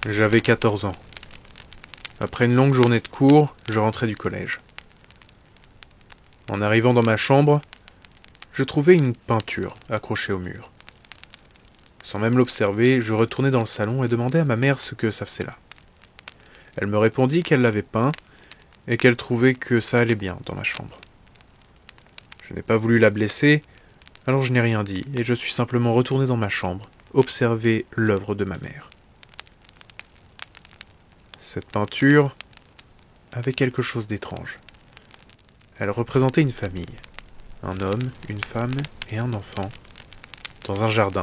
J'avais 14 ans. Après une longue journée de cours, je rentrais du collège. En arrivant dans ma chambre, je trouvais une peinture accrochée au mur. Sans même l'observer, je retournai dans le salon et demandai à ma mère ce que ça faisait là. Elle me répondit qu'elle l'avait peint et qu'elle trouvait que ça allait bien dans ma chambre. Je n'ai pas voulu la blesser, alors je n'ai rien dit et je suis simplement retourné dans ma chambre, observer l'œuvre de ma mère. Cette peinture avait quelque chose d'étrange. Elle représentait une famille, un homme, une femme et un enfant, dans un jardin,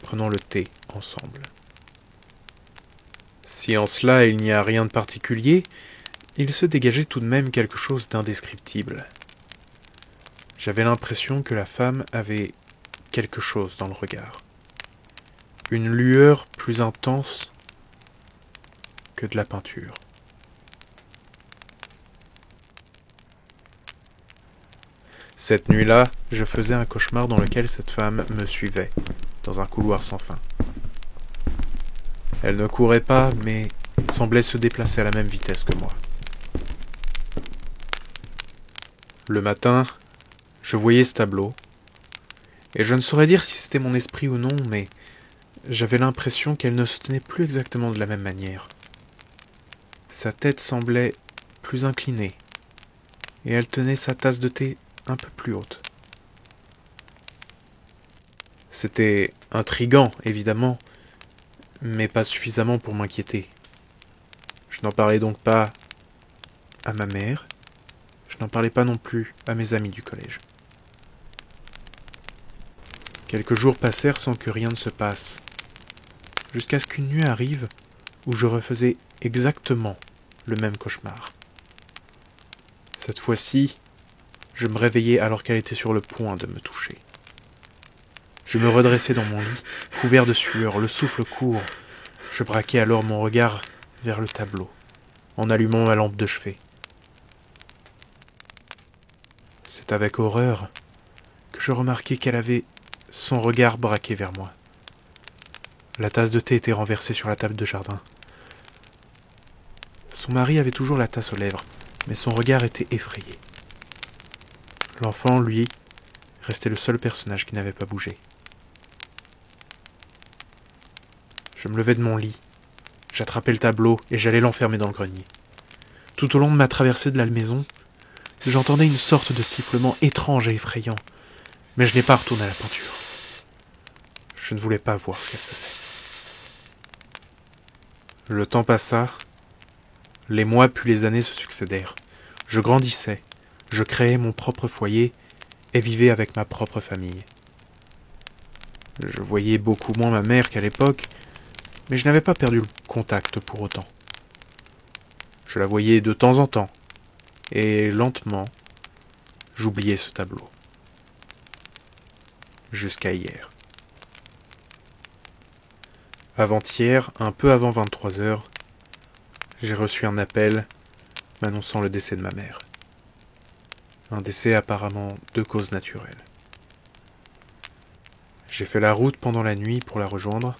prenant le thé ensemble. Si en cela il n'y a rien de particulier, il se dégageait tout de même quelque chose d'indescriptible. J'avais l'impression que la femme avait quelque chose dans le regard. Une lueur plus intense que de la peinture. Cette nuit-là, je faisais un cauchemar dans lequel cette femme me suivait, dans un couloir sans fin. Elle ne courait pas, mais semblait se déplacer à la même vitesse que moi. Le matin, je voyais ce tableau, et je ne saurais dire si c'était mon esprit ou non, mais j'avais l'impression qu'elle ne se tenait plus exactement de la même manière. Sa tête semblait plus inclinée, et elle tenait sa tasse de thé un peu plus haute. C'était intriguant, évidemment, mais pas suffisamment pour m'inquiéter. Je n'en parlais donc pas à ma mère, je n'en parlais pas non plus à mes amis du collège. Quelques jours passèrent sans que rien ne se passe, jusqu'à ce qu'une nuit arrive où je refaisais exactement le même cauchemar. Cette fois-ci, je me réveillai alors qu'elle était sur le point de me toucher. Je me redressai dans mon lit, couvert de sueur, le souffle court. Je braquai alors mon regard vers le tableau, en allumant ma lampe de chevet. C'est avec horreur que je remarquai qu'elle avait son regard braqué vers moi. La tasse de thé était renversée sur la table de jardin. Son mari avait toujours la tasse aux lèvres, mais son regard était effrayé. L'enfant, lui, restait le seul personnage qui n'avait pas bougé. Je me levai de mon lit, j'attrapai le tableau et j'allais l'enfermer dans le grenier. Tout au long de ma traversée de la maison, j'entendais une sorte de sifflement étrange et effrayant, mais je n'ai pas retourné à la peinture. Je ne voulais pas voir ce qu'elle faisait. Le temps passa, les mois puis les années se succédèrent. Je grandissais, je créais mon propre foyer et vivais avec ma propre famille. Je voyais beaucoup moins ma mère qu'à l'époque, mais je n'avais pas perdu le contact pour autant. Je la voyais de temps en temps, et lentement, j'oubliais ce tableau. Jusqu'à hier. Avant-hier, un peu avant 23 heures, j'ai reçu un appel m'annonçant le décès de ma mère. Un décès apparemment de cause naturelle. J'ai fait la route pendant la nuit pour la rejoindre,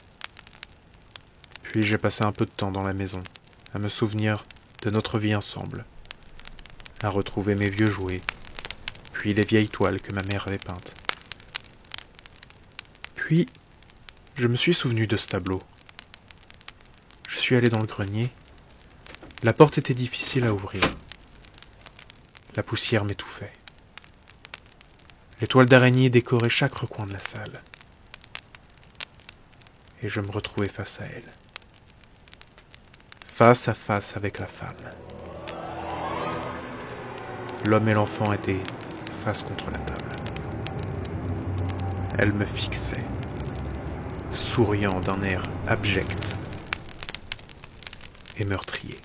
puis j'ai passé un peu de temps dans la maison, à me souvenir de notre vie ensemble, à retrouver mes vieux jouets, puis les vieilles toiles que ma mère avait peintes. Puis, je me suis souvenu de ce tableau. Je suis allé dans le grenier. La porte était difficile à ouvrir. La poussière m'étouffait. Les toiles d'araignée décoraient chaque recoin de la salle. Et je me retrouvais face à elle. Face à face avec la femme. L'homme et l'enfant étaient face contre la table. Elle me fixait, souriant d'un air abject et meurtrier.